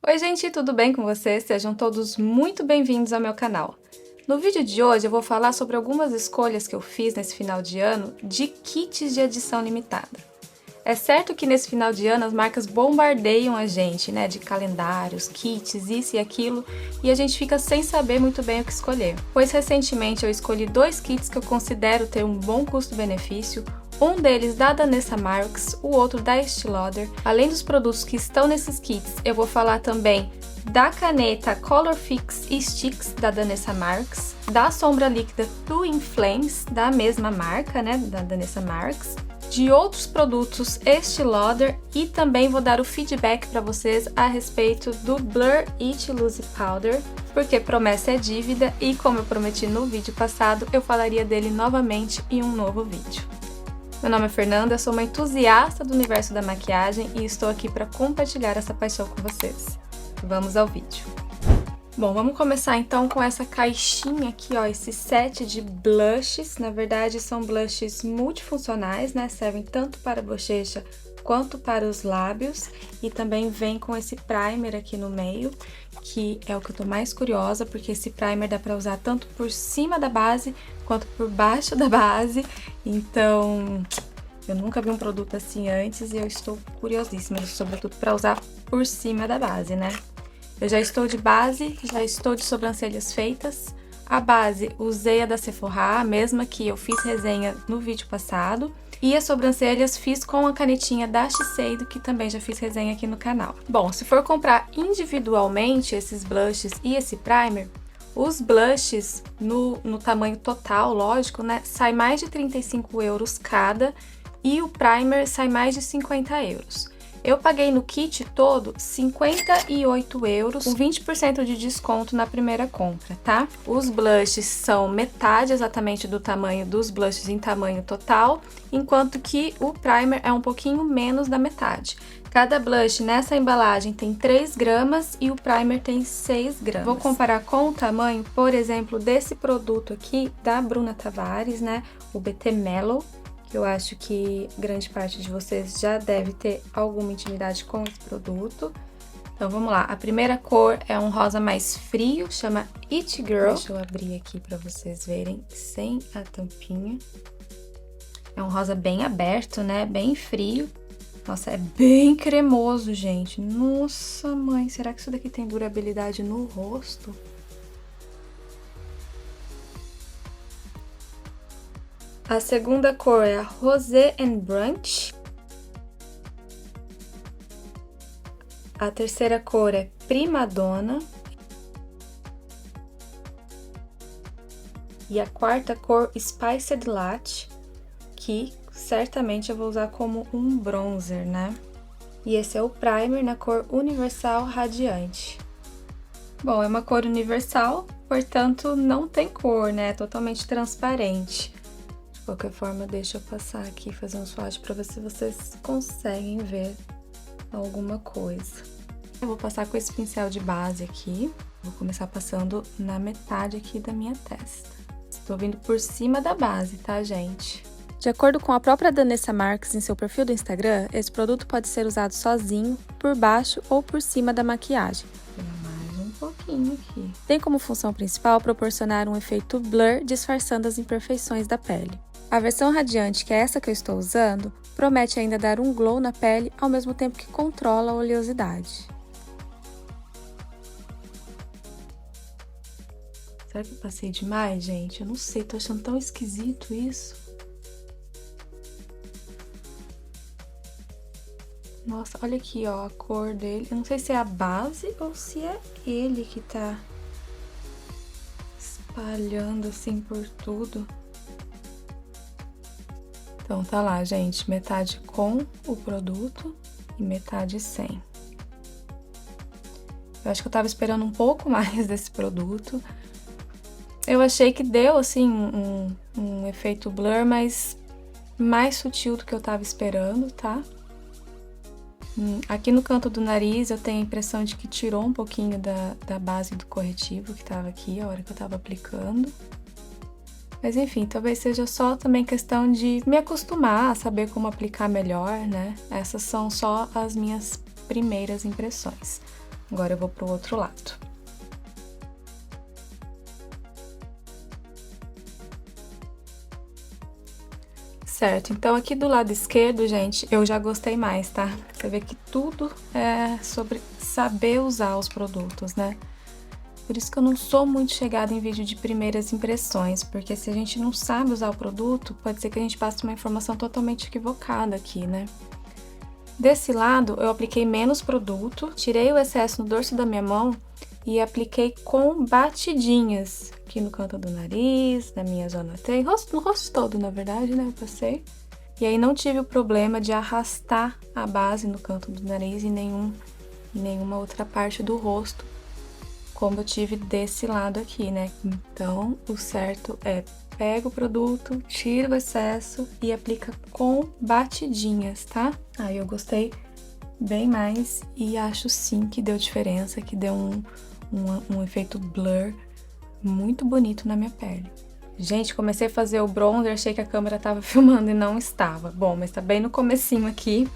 Oi gente, tudo bem com vocês? Sejam todos muito bem-vindos ao meu canal. No vídeo de hoje eu vou falar sobre algumas escolhas que eu fiz nesse final de ano de kits de edição limitada. É certo que nesse final de ano as marcas bombardeiam a gente, né, de calendários, kits, isso e aquilo, e a gente fica sem saber muito bem o que escolher. Pois recentemente eu escolhi dois kits que eu considero ter um bom custo-benefício, um deles da Danessa Myricks, o outro da Estée Lauder. Além dos produtos que estão nesses kits, eu vou falar também da caneta Colorfix Sticks da Danessa Myricks, da sombra líquida Two in Flames, da mesma marca, né, da Danessa Myricks, de outros produtos Estée Lauder e também vou dar o feedback para vocês a respeito do Blur It Loose Powder, porque promessa é dívida e como eu prometi no vídeo passado, eu falaria dele novamente em um novo vídeo. Meu nome é Fernanda, sou uma entusiasta do universo da maquiagem e estou aqui para compartilhar essa paixão com vocês. Vamos ao vídeo. Bom, vamos começar então com essa caixinha aqui, ó, esse set de blushes. Na verdade, são blushes multifuncionais, né? Servem tanto para a bochecha quanto para os lábios. E também vem com esse primer aqui no meio, que é o que eu tô mais curiosa, porque esse primer dá para usar tanto por cima da base quanto por baixo da base. Então, eu nunca vi um produto assim antes e eu estou curiosíssima, sobretudo para usar por cima da base, né? Eu já estou de base, já estou de sobrancelhas feitas. A base usei a da Sephora, a mesma que eu fiz resenha no vídeo passado. E as sobrancelhas fiz com a canetinha da Shiseido, que também já fiz resenha aqui no canal. Bom, se for comprar individualmente esses blushes e esse primer, os blushes no tamanho total, lógico, né, sai mais de 35 € cada e o primer sai mais de 50 €. Eu paguei no kit todo 58 €, com 20% de desconto na primeira compra, tá? Os blushes são metade exatamente do tamanho dos blushes em tamanho total, enquanto que o primer é um pouquinho menos da metade. Cada blush nessa embalagem tem 3 gramas e o primer tem 6 gramas. Vou comparar com o tamanho, por exemplo, desse produto aqui da Bruna Tavares, né? O BT Mellow, que eu acho que grande parte de vocês já deve ter alguma intimidade com esse produto. Então vamos lá, a primeira cor é um rosa mais frio, chama It Girl. Deixa eu abrir aqui para vocês verem sem a tampinha. É um rosa bem aberto, né, bem frio. Nossa, é bem cremoso, gente. Nossa, mãe, será que isso daqui tem durabilidade no rosto? A segunda cor é a Rosé and Brunch. A terceira cor é Prima Donna. E a quarta cor, Spiced Latte, que certamente eu vou usar como um bronzer, né? E esse é o primer na cor Universal Radiante. Bom, é uma cor universal, portanto não tem cor, né? É totalmente transparente. De qualquer forma, deixa eu passar aqui e fazer um swatch para ver se vocês conseguem ver alguma coisa. Eu vou passar com esse pincel de base aqui. Vou começar passando na metade aqui da minha testa. Estou vindo por cima da base, tá, gente? De acordo com a própria Danessa Myricks em seu perfil do Instagram, esse produto pode ser usado sozinho, por baixo ou por cima da maquiagem. Mais um pouquinho aqui. Tem como função principal proporcionar um efeito blur disfarçando as imperfeições da pele. A versão radiante, que é essa que eu estou usando, promete ainda dar um glow na pele ao mesmo tempo que controla a oleosidade. Será que eu passei demais, gente? Eu não sei, tô achando tão esquisito isso. Nossa, olha aqui, ó, a cor dele. Eu não sei se é a base ou se é ele que tá espalhando assim por tudo. Então tá lá, gente, metade com o produto e metade sem. Eu acho que eu tava esperando um pouco mais desse produto. Eu achei que deu, assim, um efeito blur, mas mais sutil do que eu tava esperando, tá? Aqui no canto do nariz eu tenho a impressão de que tirou um pouquinho da base do corretivo que tava aqui a hora que eu tava aplicando. Mas enfim, talvez seja só também questão de me acostumar a saber como aplicar melhor, né? Essas são só as minhas primeiras impressões. Agora eu vou pro outro lado. Certo, então aqui do lado esquerdo, gente, eu já gostei mais, tá? Você vê que tudo é sobre saber usar os produtos, né? Por isso que eu não sou muito chegada em vídeo de primeiras impressões, porque se a gente não sabe usar o produto, pode ser que a gente passe uma informação totalmente equivocada aqui, né? Desse lado, eu apliquei menos produto, tirei o excesso no dorso da minha mão e apliquei com batidinhas aqui no canto do nariz, na minha zona T, no rosto todo, na verdade, né? Eu passei. E aí não tive o problema de arrastar a base no canto do nariz e nenhuma outra parte do rosto, como eu tive desse lado aqui, né? Então, o certo é pega o produto, tira o excesso e aplica com batidinhas, tá? Aí eu gostei bem mais e acho sim que deu diferença, que deu um efeito blur muito bonito na minha pele. Gente, comecei a fazer o bronzer, achei que a câmera tava filmando e não estava. Bom, mas tá bem no comecinho aqui.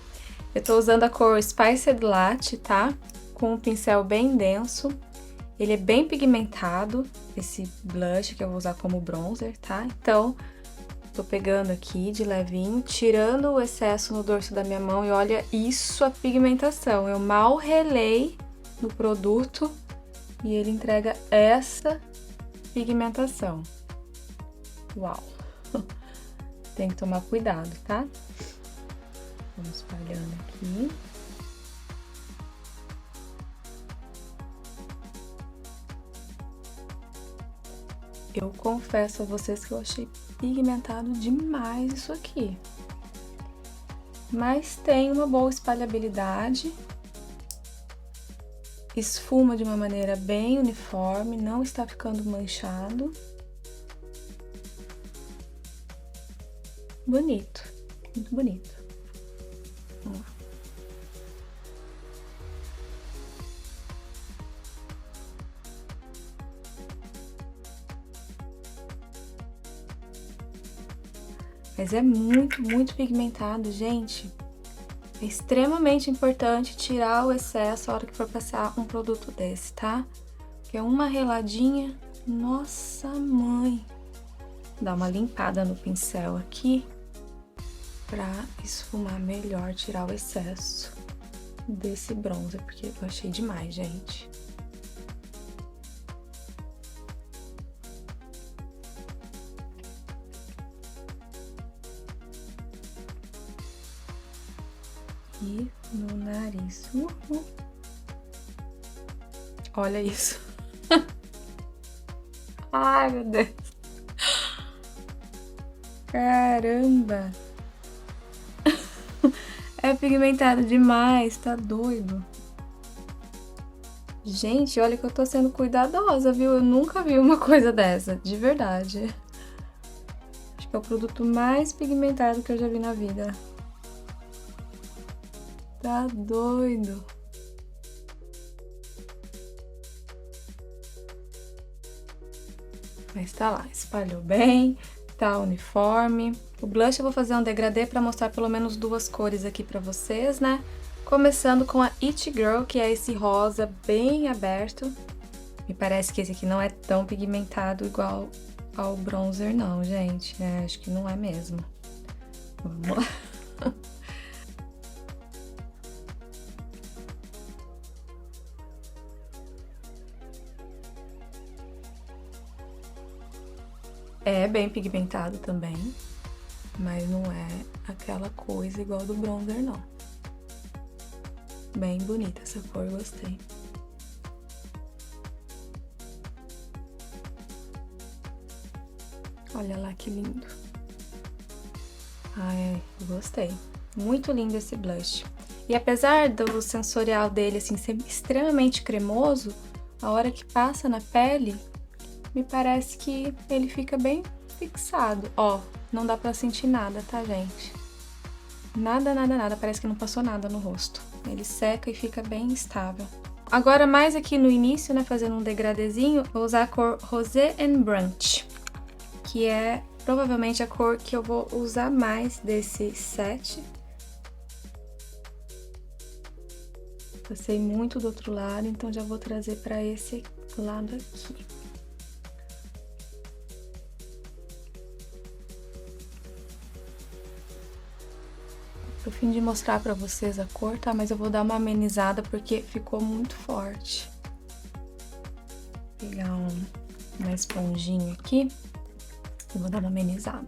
Eu tô usando a cor Spiced Latte, tá? Com um pincel bem denso. Ele é bem pigmentado, esse blush que eu vou usar como bronzer, tá? Então, tô pegando aqui de levinho, tirando o excesso no dorso da minha mão e olha isso, a pigmentação. Eu mal relei no produto e ele entrega essa pigmentação. Uau! Tem que tomar cuidado, tá? Vamos espalhando aqui. Eu confesso a vocês que eu achei pigmentado demais isso aqui. Mas tem uma boa espalhabilidade. Esfuma de uma maneira bem uniforme, não está ficando manchado. Bonito, muito bonito. Vamos lá. Mas é muito, muito pigmentado, gente. É extremamente importante tirar o excesso a hora que for passar um produto desse, tá? Porque uma reladinha, nossa mãe! Dá uma limpada no pincel aqui pra esfumar melhor, tirar o excesso desse bronzer, porque eu achei demais, gente. E no nariz. Olha isso. Ai, meu Deus. Caramba. É pigmentado demais, tá doido. Gente, olha que eu tô sendo cuidadosa, viu? Eu nunca vi uma coisa dessa, de verdade. Acho que é o produto mais pigmentado que eu já vi na vida. Tá doido. Mas tá lá, espalhou bem, tá uniforme. O blush eu vou fazer um degradê pra mostrar pelo menos duas cores aqui pra vocês, né? Começando com a It Girl, que é esse rosa bem aberto. Me parece que esse aqui não é tão pigmentado igual ao bronzer não, gente. Acho que não é mesmo. Vamos lá. É bem pigmentado também, mas não é aquela coisa igual do bronzer, não. Bem bonita essa cor, gostei. Olha lá que lindo. Ai, gostei. Muito lindo esse blush. E apesar do sensorial dele, assim, ser extremamente cremoso, a hora que passa na pele, me parece que ele fica bem fixado. Ó, não dá pra sentir nada, tá, gente? Nada, nada, nada. Parece que não passou nada no rosto. Ele seca e fica bem estável. Agora, mais aqui no início, né, fazendo um degradezinho, vou usar a cor Rosé and Brunch, que é provavelmente a cor que eu vou usar mais desse set. Passei muito do outro lado, então já vou trazer para esse lado aqui. Pro fim de mostrar pra vocês a cor, tá? Mas eu vou dar uma amenizada porque ficou muito forte. Vou pegar uma esponjinha aqui e vou dar uma amenizada.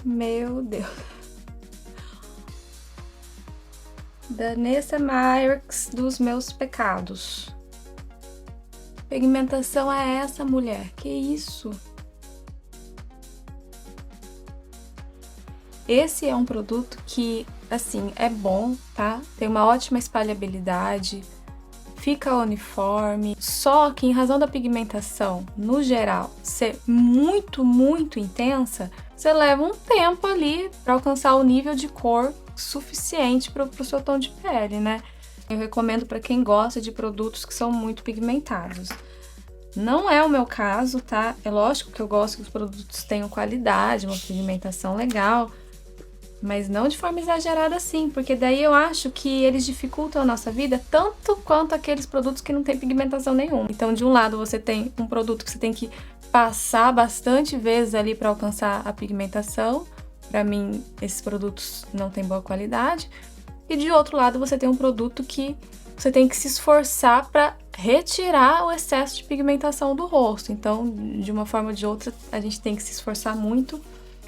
Meu Deus. Danessa Marques dos meus pecados. Pigmentação é essa, mulher? Que isso? Esse é um produto que, assim, é bom, tá? Tem uma ótima espalhabilidade, fica uniforme, só que em razão da pigmentação, no geral, ser muito, muito intensa, você leva um tempo ali para alcançar o nível de cor suficiente para o seu tom de pele, né? Eu recomendo para quem gosta de produtos que são muito pigmentados. Não é o meu caso, tá? É lógico que eu gosto que os produtos tenham qualidade, uma pigmentação legal, mas não de forma exagerada assim, porque daí eu acho que eles dificultam a nossa vida tanto quanto aqueles produtos que não têm pigmentação nenhuma. Então, de um lado, você tem um produto que você tem que passar bastante vezes ali para alcançar a pigmentação. Para mim, esses produtos não têm boa qualidade. E de outro lado, você tem um produto que você tem que se esforçar para retirar o excesso de pigmentação do rosto. Então, de uma forma ou de outra, a gente tem que se esforçar muito.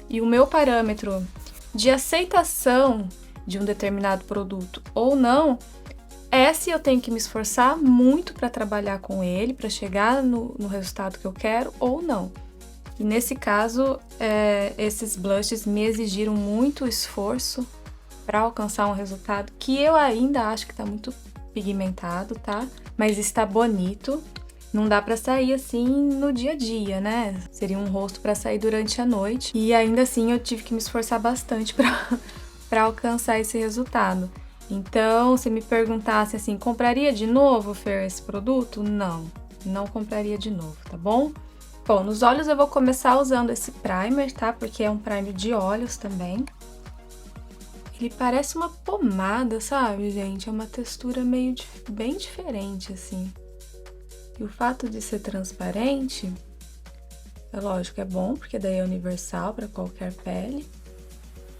E o meu parâmetro de aceitação de um determinado produto ou não é se eu tenho que me esforçar muito para trabalhar com ele, para chegar no resultado que eu quero ou não. E nesse caso, esses blushes me exigiram muito esforço para alcançar um resultado que eu ainda acho que tá muito pigmentado, tá? Mas está bonito. Não dá pra sair assim no dia a dia, né? Seria um rosto pra sair durante a noite. E ainda assim eu tive que me esforçar bastante pra alcançar esse resultado. Então, se me perguntasse assim, compraria de novo, Fer, esse produto? Não compraria de novo, tá bom? Bom, nos olhos eu vou começar usando esse primer, tá? Porque é um primer de olhos também. Ele parece uma pomada, sabe, gente? É uma textura meio bem diferente, assim. E o fato de ser transparente, é lógico, é bom, porque daí é universal para qualquer pele.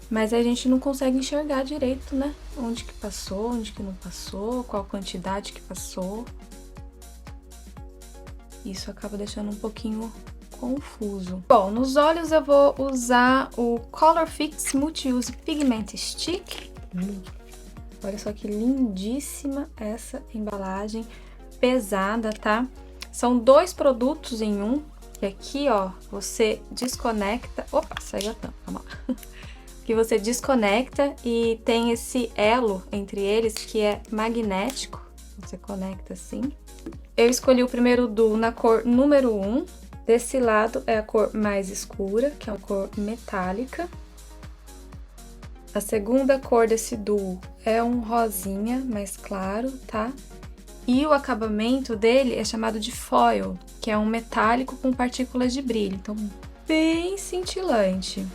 Mas a gente não consegue enxergar direito, né? Onde que passou, onde que não passou, qual quantidade que passou. Isso acaba deixando um pouquinho confuso. Bom, nos olhos eu vou usar o Color Fix Multi-Use Pigment Stick. Olha só que lindíssima essa embalagem. Pesada, tá? São 2 produtos em um, que aqui, ó, você desconecta... Opa, saiu a tampa, calma lá. Que você desconecta e tem esse elo entre eles que é magnético. Você conecta assim. Eu escolhi o primeiro duo na cor número 1. Desse lado é a cor mais escura, que é uma cor metálica. A segunda cor desse duo é um rosinha mais claro, tá? E o acabamento dele é chamado de foil, que é um metálico com partículas de brilho. Então, bem cintilante.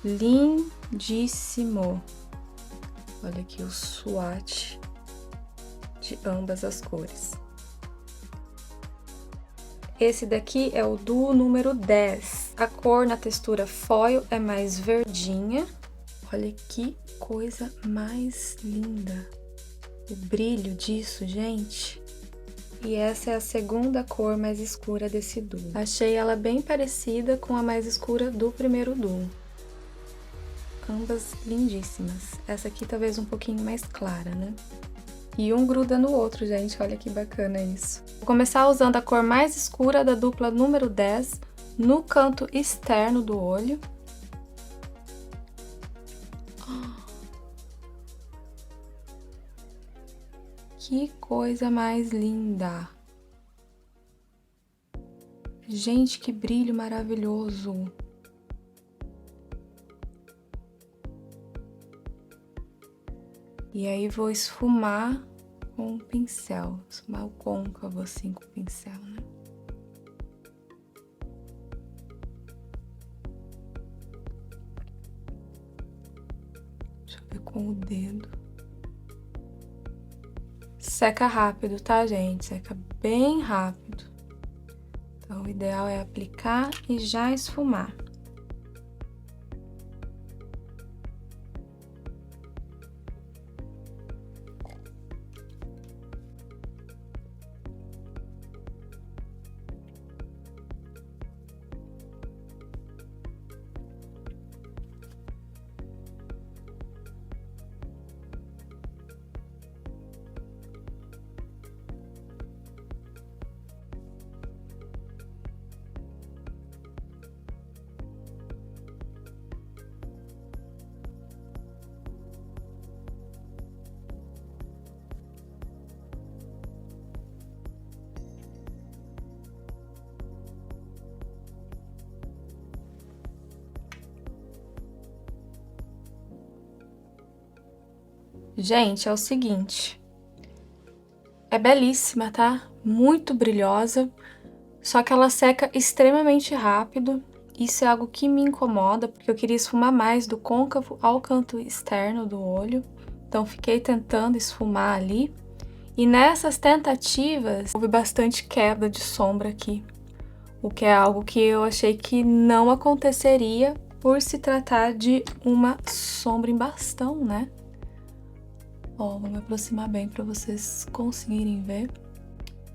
Lindíssimo. Olha aqui o swatch de ambas as cores. Esse daqui é o duo número 10. A cor na textura foil é mais verdinha. Olha que coisa mais linda. O brilho disso, gente. E essa é a segunda cor mais escura desse duo. Achei ela bem parecida com a mais escura do primeiro duo. Ambas lindíssimas. Essa aqui talvez um pouquinho mais clara, né? E um gruda no outro, gente. Olha que bacana isso. Vou começar usando a cor mais escura da dupla número 10 no canto externo do olho. Que coisa mais linda! Gente, que brilho maravilhoso! E aí, vou esfumar com o pincel. Esfumar o côncavo assim com o pincel, né? Deixa eu ver com o dedo. Seca rápido, tá, gente? Seca bem rápido. Então, o ideal é aplicar e já esfumar. Gente, é o seguinte, é belíssima, tá? Muito brilhosa, só que ela seca extremamente rápido. Isso é algo que me incomoda, porque eu queria esfumar mais do côncavo ao canto externo do olho. Então, fiquei tentando esfumar ali. E nessas tentativas, houve bastante queda de sombra aqui. O que é algo que eu achei que não aconteceria por se tratar de uma sombra em bastão, né? Ó, vou me aproximar bem para vocês conseguirem ver.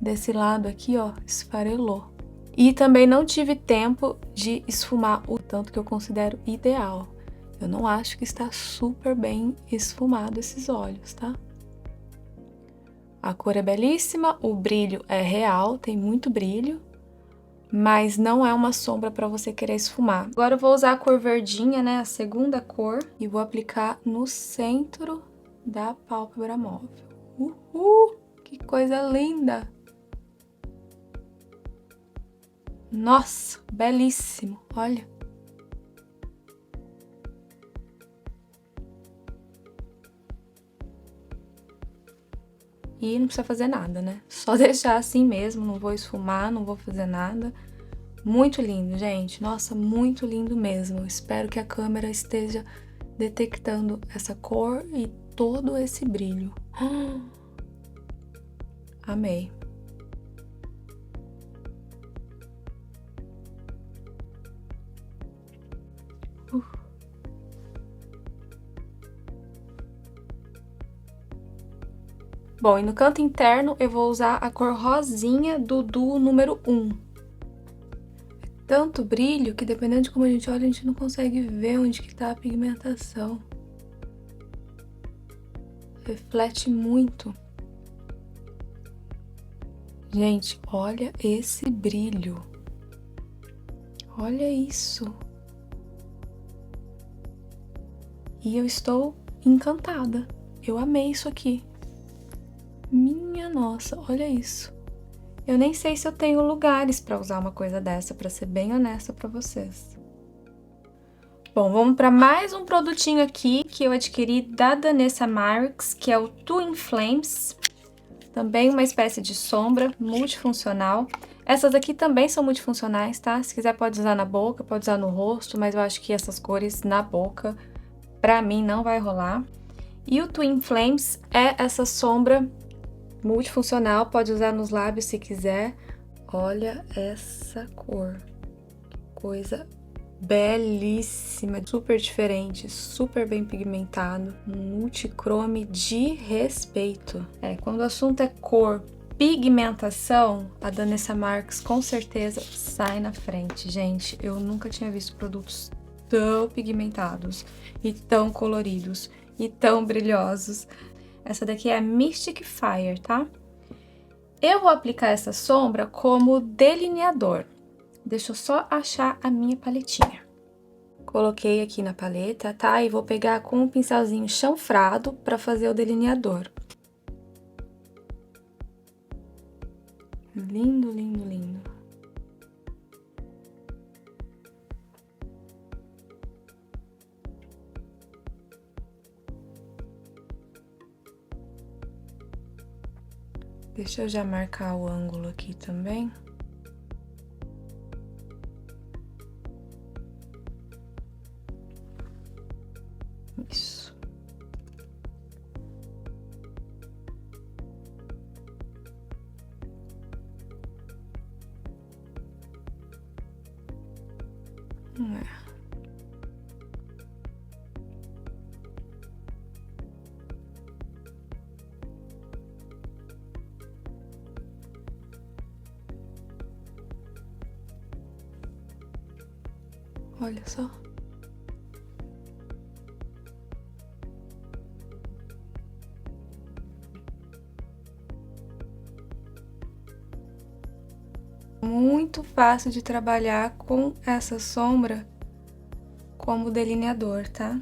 Desse lado aqui, ó, esfarelou. E também não tive tempo de esfumar o tanto que eu considero ideal. Eu não acho que está super bem esfumado esses olhos, tá? A cor é belíssima, o brilho é real, tem muito brilho, mas não é uma sombra para você querer esfumar. Agora eu vou usar a cor verdinha, né, a segunda cor, e vou aplicar no centro da pálpebra móvel. Uhul! Que coisa linda! Nossa, belíssimo, olha. E não precisa fazer nada, né? Só deixar assim mesmo, não vou esfumar, não vou fazer nada. Muito lindo, gente. Nossa, muito lindo mesmo. Espero que a câmera esteja detectando essa cor e todo esse brilho. Amei. Bom, e no canto interno eu vou usar a cor rosinha do duo número 1. Tanto brilho que dependendo de como a gente olha, a gente não consegue ver onde que tá a pigmentação. Reflete muito. Gente, olha esse brilho. Olha isso. E eu estou encantada. Eu amei isso aqui. Minha nossa, olha isso. Eu nem sei se eu tenho lugares para usar uma coisa dessa, para ser bem honesta para vocês. Bom, vamos para mais um produtinho aqui que eu adquiri da Danessa Myricks, que é o Twin Flames. Também uma espécie de sombra multifuncional. Essas aqui também são multifuncionais, tá? Se quiser pode usar na boca, pode usar no rosto, mas eu acho que essas cores na boca, pra mim, não vai rolar. E o Twin Flames é essa sombra multifuncional, pode usar nos lábios se quiser. Olha essa cor, que coisa belíssima, super diferente, super bem pigmentado, um multichrome de respeito. Quando o assunto é cor, pigmentação, a Danessa Myricks com certeza sai na frente, gente. Eu nunca tinha visto produtos tão pigmentados e tão coloridos e tão brilhosos. Essa daqui é a Mystic Fire, tá? Eu vou aplicar essa sombra como delineador. Deixa eu só achar a minha paletinha. Coloquei aqui na paleta, tá? E vou pegar com um pincelzinho chanfrado para fazer o delineador. Lindo, lindo, lindo. Deixa eu já marcar o ângulo aqui também. Isso. Olha só. Muito fácil de trabalhar com essa sombra como delineador, tá?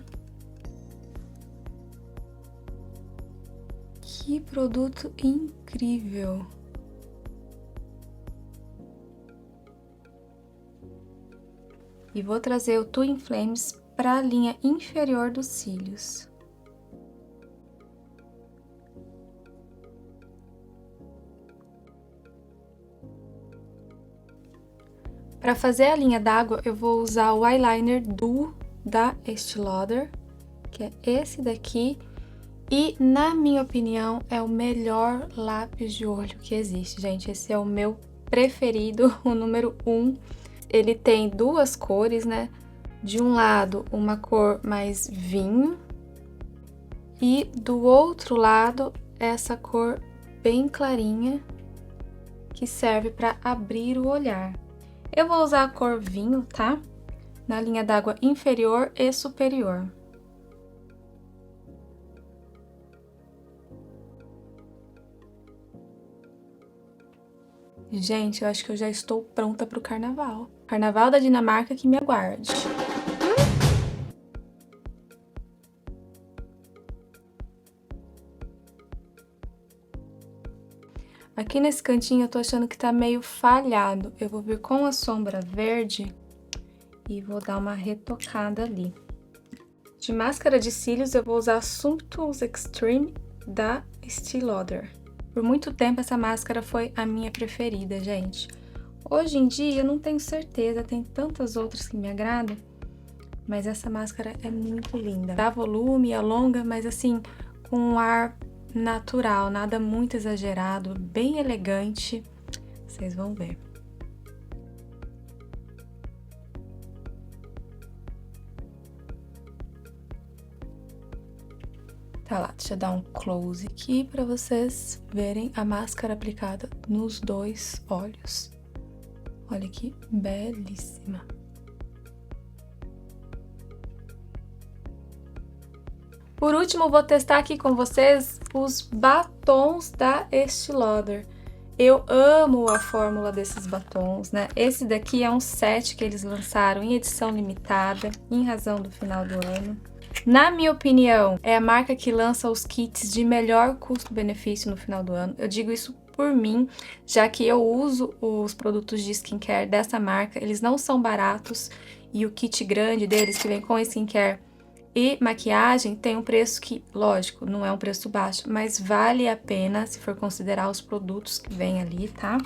Que produto incrível! E vou trazer o Twin Flames para a linha inferior dos cílios. Para fazer a linha d'água, eu vou usar o eyeliner Duo da Estée Lauder, que é esse daqui. E, na minha opinião, é o melhor lápis de olho que existe, gente. Esse é o meu preferido, o número 1. Ele tem duas cores, né? De um lado, uma cor mais vinho. E do outro lado, essa cor bem clarinha, que serve para abrir o olhar. Eu vou usar a cor vinho, tá? Na linha d'água inferior e superior. Gente, eu acho que eu já estou pronta para o carnaval. Carnaval da Dinamarca que me aguarde. Aqui nesse cantinho eu tô achando que tá meio falhado. Eu vou vir com a sombra verde e vou dar uma retocada ali. De máscara de cílios eu vou usar a Sumptuous Extreme da Estée Lauder. Por muito tempo essa máscara foi a minha preferida, gente. Hoje em dia eu não tenho certeza, tem tantas outras que me agradam, mas essa máscara é muito linda. Dá volume, alonga, mas assim, com um ar natural, nada muito exagerado, bem elegante. Vocês vão ver. Tá lá, deixa eu dar um close aqui pra vocês verem a máscara aplicada nos dois olhos. Olha que belíssima. Por último, vou testar aqui com vocês os batons da Estée Lauder. Eu amo a fórmula desses batons, né? Esse daqui é um set que eles lançaram em edição limitada, em razão do final do ano. Na minha opinião, é a marca que lança os kits de melhor custo-benefício no final do ano. Eu digo isso por mim, já que eu uso os produtos de skincare dessa marca. Eles não são baratos e o kit grande deles, que vem com skincare e maquiagem, tem um preço que, lógico, não é um preço baixo, mas vale a pena se for considerar os produtos que vem ali, tá?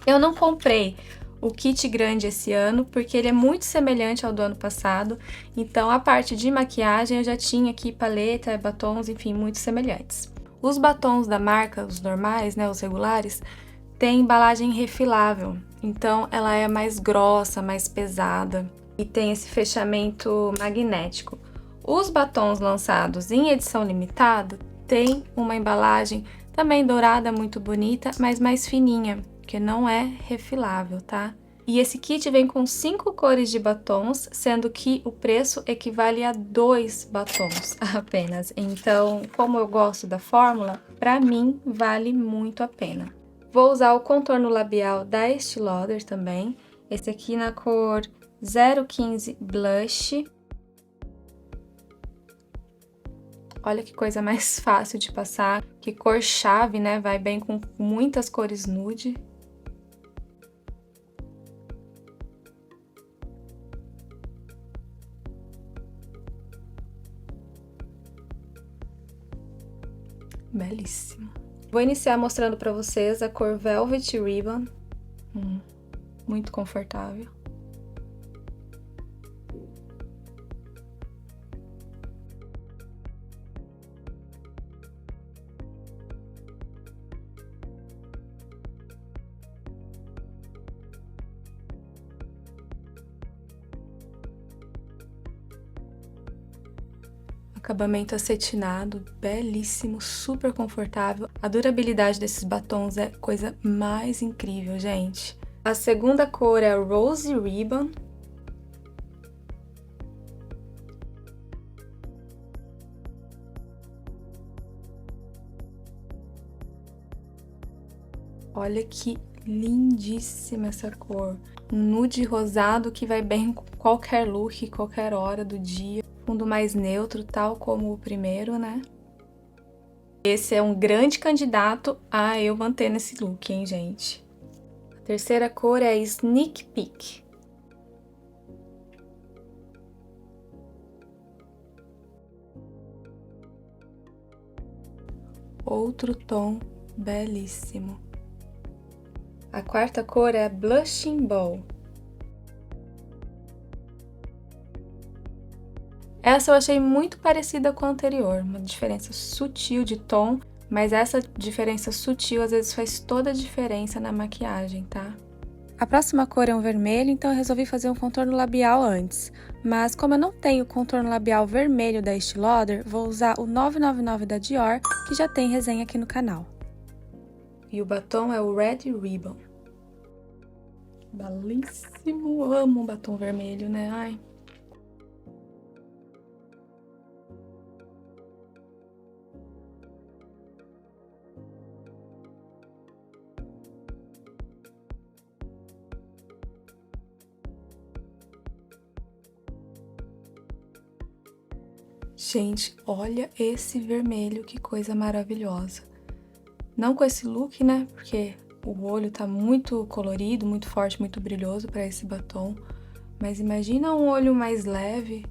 Eu não comprei o kit grande esse ano, porque ele é muito semelhante ao do ano passado, então a parte de maquiagem eu já tinha aqui paleta, batons, enfim, muito semelhantes. Os batons da marca, os normais, né, os regulares, tem embalagem refilável, então ela é mais grossa, mais pesada e tem esse fechamento magnético. Os batons lançados em edição limitada tem uma embalagem também dourada, muito bonita, mas mais fininha, que não é refilável, tá? E esse kit vem com 5 cores de batons, sendo que o preço equivale a 2 batons apenas. Então, como eu gosto da fórmula, pra mim vale muito a pena. Vou usar o contorno labial da Estée Lauder também, esse aqui na cor 015 Blush. Olha que coisa mais fácil de passar, que cor chave, né? Vai bem com muitas cores nude. Belíssimo. Vou iniciar mostrando pra vocês a cor Velvet Ribbon. Muito confortável. Acabamento acetinado, belíssimo, super confortável. A durabilidade desses batons é coisa mais incrível, gente. A segunda cor é Rose Ribbon. Olha que lindíssima essa cor. Um nude rosado que vai bem com qualquer look, qualquer hora do dia. Fundo mais neutro, tal como o primeiro, né? Esse é um grande candidato a eu manter nesse look, hein, gente? A terceira cor é Sneak Peek. Outro tom belíssimo. A quarta cor é Blushing Ball. Essa eu achei muito parecida com a anterior, uma diferença sutil de tom, mas essa diferença sutil às vezes faz toda a diferença na maquiagem, tá? A próxima cor é um vermelho, então eu resolvi fazer um contorno labial antes. Mas como eu não tenho contorno labial vermelho da Estée Lauder, vou usar o 999 da Dior, que já tem resenha aqui no canal. E o batom é o Red Ribbon. Belíssimo! Amo o batom vermelho, né? Ai... Gente, olha esse vermelho, que coisa maravilhosa. Não com esse look, né? Porque o olho tá muito colorido, muito forte, muito brilhoso para esse batom. Mas imagina um olho mais leve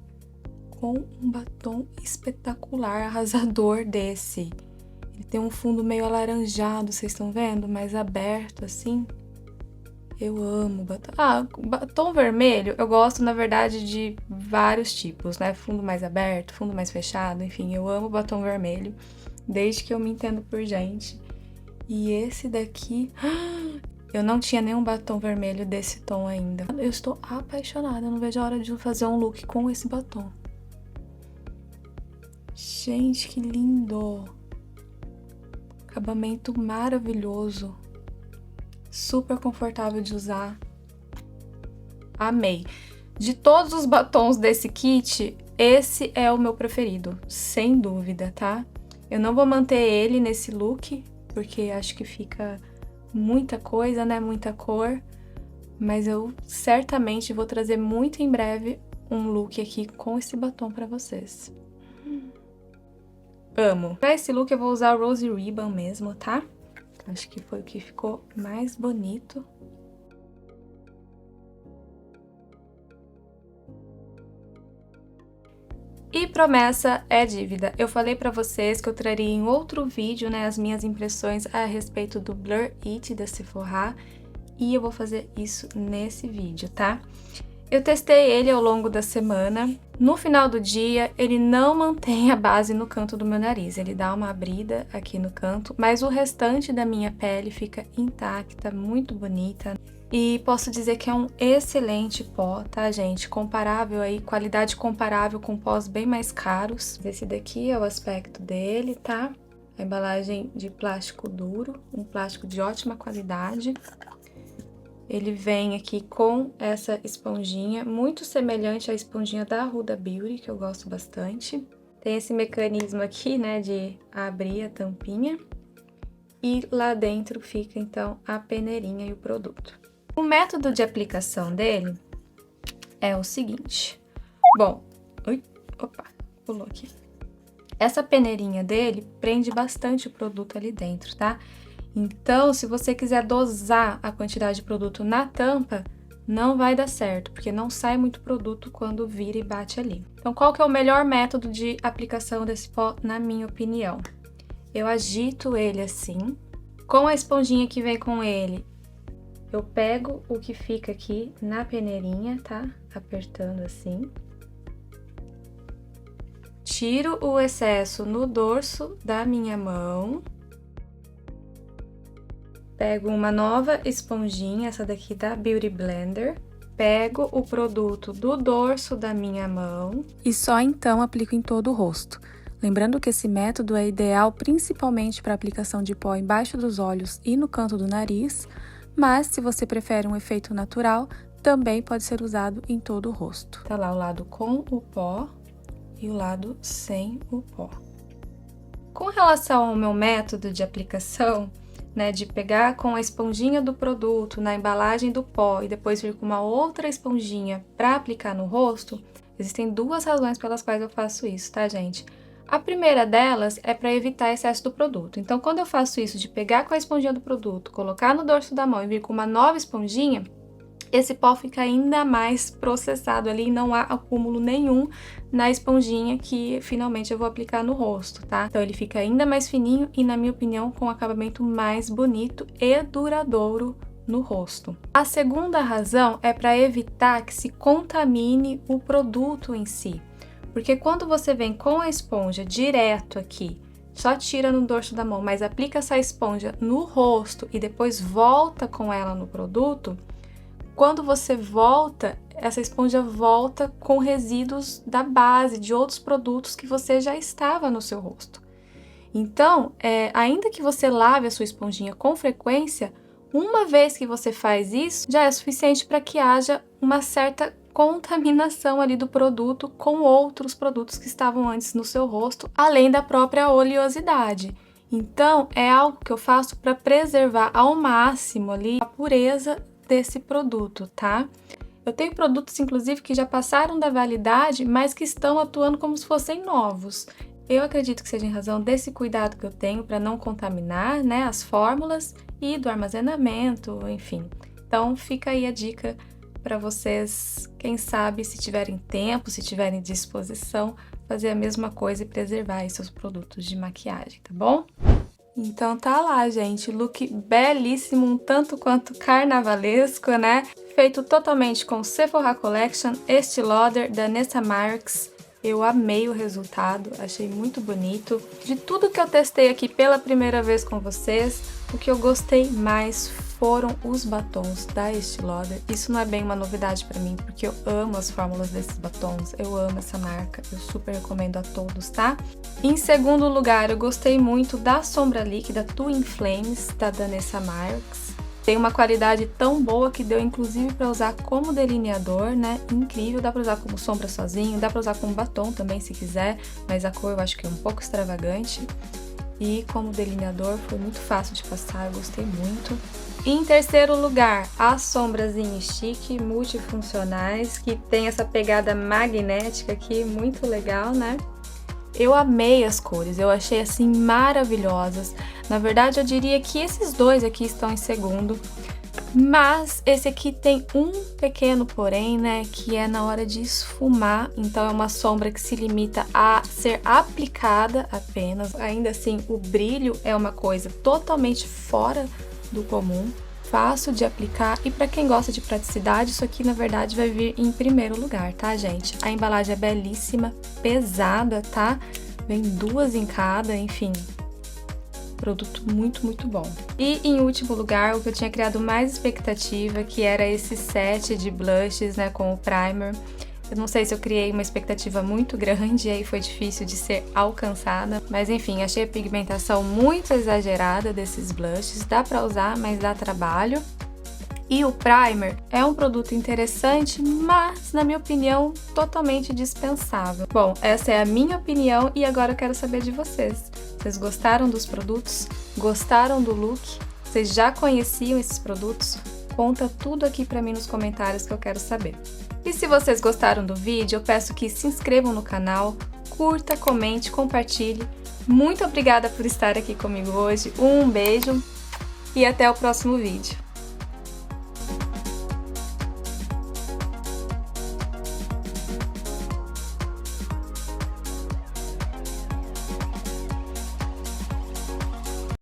com um batom espetacular, arrasador desse. Ele tem um fundo meio alaranjado, vocês estão vendo? Mais aberto, assim. Eu amo batom. Batom vermelho, eu gosto, na verdade, de vários tipos, né? Fundo mais aberto, fundo mais fechado, enfim, eu amo batom vermelho, desde que eu me entendo por gente. E esse daqui, eu não tinha nenhum batom vermelho desse tom ainda. Eu estou apaixonada, eu não vejo a hora de fazer um look com esse batom. Gente, que lindo! Acabamento maravilhoso. Super confortável de usar. Amei. De todos os batons desse kit, esse é o meu preferido, sem dúvida, tá? Eu não vou manter ele nesse look, porque acho que fica muita coisa, né? Muita cor. Mas eu certamente vou trazer muito em breve um look aqui com esse batom pra vocês. Amo! Pra esse look eu vou usar o Rose Ribbon mesmo, tá? Acho que foi o que ficou mais bonito. E promessa é dívida. Eu falei pra vocês que eu traria em outro vídeo, né, as minhas impressões a respeito do Blur It da Sephora. E eu vou fazer isso nesse vídeo, tá? Eu testei ele ao longo da semana. No final do dia, ele não mantém a base no canto do meu nariz. Ele dá uma abrida aqui no canto, mas o restante da minha pele fica intacta, muito bonita. E posso dizer que é um excelente pó, tá, gente? Comparável aí, qualidade comparável com pós bem mais caros. Esse daqui é o aspecto dele, tá? A embalagem de plástico duro, um plástico de ótima qualidade. Ele vem aqui com essa esponjinha, muito semelhante à esponjinha da Huda Beauty, que eu gosto bastante. Tem esse mecanismo aqui, né, de abrir a tampinha. E lá dentro fica, então, a peneirinha e o produto. O método de aplicação dele é o seguinte. Bom, pulou aqui. Essa peneirinha dele prende bastante o produto ali dentro, tá? Então, se você quiser dosar a quantidade de produto na tampa, não vai dar certo, porque não sai muito produto quando vira e bate ali. Então, qual que é o melhor método de aplicação desse pó, na minha opinião? eu agito ele assim. Com a esponjinha que vem com ele, eu pego o que fica aqui na peneirinha, tá? Apertando assim. Tiro o excesso no dorso da minha mão. Pego uma nova esponjinha, essa daqui da Beauty Blender. Pego o produto do dorso da minha mão e só então aplico em todo o rosto. Lembrando que esse método é ideal principalmente para aplicação de pó embaixo dos olhos e no canto do nariz, mas se você prefere um efeito natural, também pode ser usado em todo o rosto. Tá lá o lado com o pó e o lado sem o pó. Com relação ao meu método de aplicação, né, de pegar com a esponjinha do produto na embalagem do pó e depois vir com uma outra esponjinha para aplicar no rosto, existem duas razões pelas quais eu faço isso, tá, gente? A primeira delas é para evitar excesso do produto. Então, quando eu faço isso de pegar com a esponjinha do produto, colocar no dorso da mão e vir com uma nova esponjinha, esse pó fica ainda mais processado ali e não há acúmulo nenhum na esponjinha que finalmente eu vou aplicar no rosto, tá? Então ele fica ainda mais fininho e, na minha opinião, com um acabamento mais bonito e duradouro no rosto. A segunda razão é para evitar que se contamine o produto em si, porque quando você vem com a esponja direto aqui, só tira no dorso da mão, mas aplica essa esponja no rosto e depois volta com ela no produto, quando você volta, essa esponja volta com resíduos da base, de outros produtos que você já estava no seu rosto. Então, ainda que você lave a sua esponjinha com frequência, uma vez que você faz isso, já é suficiente para que haja uma certa contaminação ali do produto com outros produtos que estavam antes no seu rosto, além da própria oleosidade. Então, é algo que eu faço para preservar ao máximo ali a pureza desse produto, tá? Eu tenho produtos, inclusive, que já passaram da validade, mas que estão atuando como se fossem novos. Eu acredito que seja em razão desse cuidado que eu tenho para não contaminar, né, as fórmulas e do armazenamento, enfim. Então, fica aí a dica para vocês, quem sabe, se tiverem tempo, se tiverem disposição, fazer a mesma coisa e preservar aí seus produtos de maquiagem, tá bom? Então tá lá, gente, look belíssimo, um tanto quanto carnavalesco, né? Feito totalmente com Sephora Collection Estée Lauder da Nessa Marks. Eu amei o resultado, achei muito bonito. De tudo que eu testei aqui pela primeira vez com vocês, o que eu gostei mais foram os batons da Estée Lauder. Isso não é bem uma novidade pra mim, porque eu amo as fórmulas desses batons, eu amo essa marca, eu super recomendo a todos, tá? Em segundo lugar, eu gostei muito da sombra líquida Twin Flames da Nessa Marks. Tem uma qualidade tão boa que deu inclusive para usar como delineador, né? Incrível, dá para usar como sombra sozinho, dá para usar como batom também se quiser, mas a cor eu acho que é um pouco extravagante. E como delineador foi muito fácil de passar, eu gostei muito. E em terceiro lugar, as sombrazinhas chique, multifuncionais, que tem essa pegada magnética aqui, muito legal, né? Eu amei as cores, eu achei assim maravilhosas. Na verdade, eu diria que esses dois aqui estão em segundo, mas esse aqui tem um pequeno porém, né, que é na hora de esfumar. Então é uma sombra que se limita a ser aplicada apenas. Ainda assim, o brilho é uma coisa totalmente fora do comum, fácil de aplicar, e para quem gosta de praticidade, isso aqui na verdade vai vir em primeiro lugar, tá, gente? A embalagem é belíssima, pesada, tá? Vem duas em cada, enfim, produto muito, muito bom. E em último lugar, o que eu tinha criado mais expectativa, que era esse set de blushes, né, com o primer. Eu não sei se eu criei uma expectativa muito grande e aí foi difícil de ser alcançada, mas enfim, achei a pigmentação muito exagerada desses blushes, dá pra usar, mas dá trabalho. E o primer é um produto interessante, mas, na minha opinião, totalmente dispensável. Bom, essa é a minha opinião e agora eu quero saber de vocês. Vocês gostaram dos produtos? Gostaram do look? Vocês já conheciam esses produtos? Conta tudo aqui pra mim nos comentários que eu quero saber. E se vocês gostaram do vídeo, eu peço que se inscrevam no canal, curta, comente, compartilhe. Muito obrigada por estar aqui comigo hoje, um beijo e até o próximo vídeo.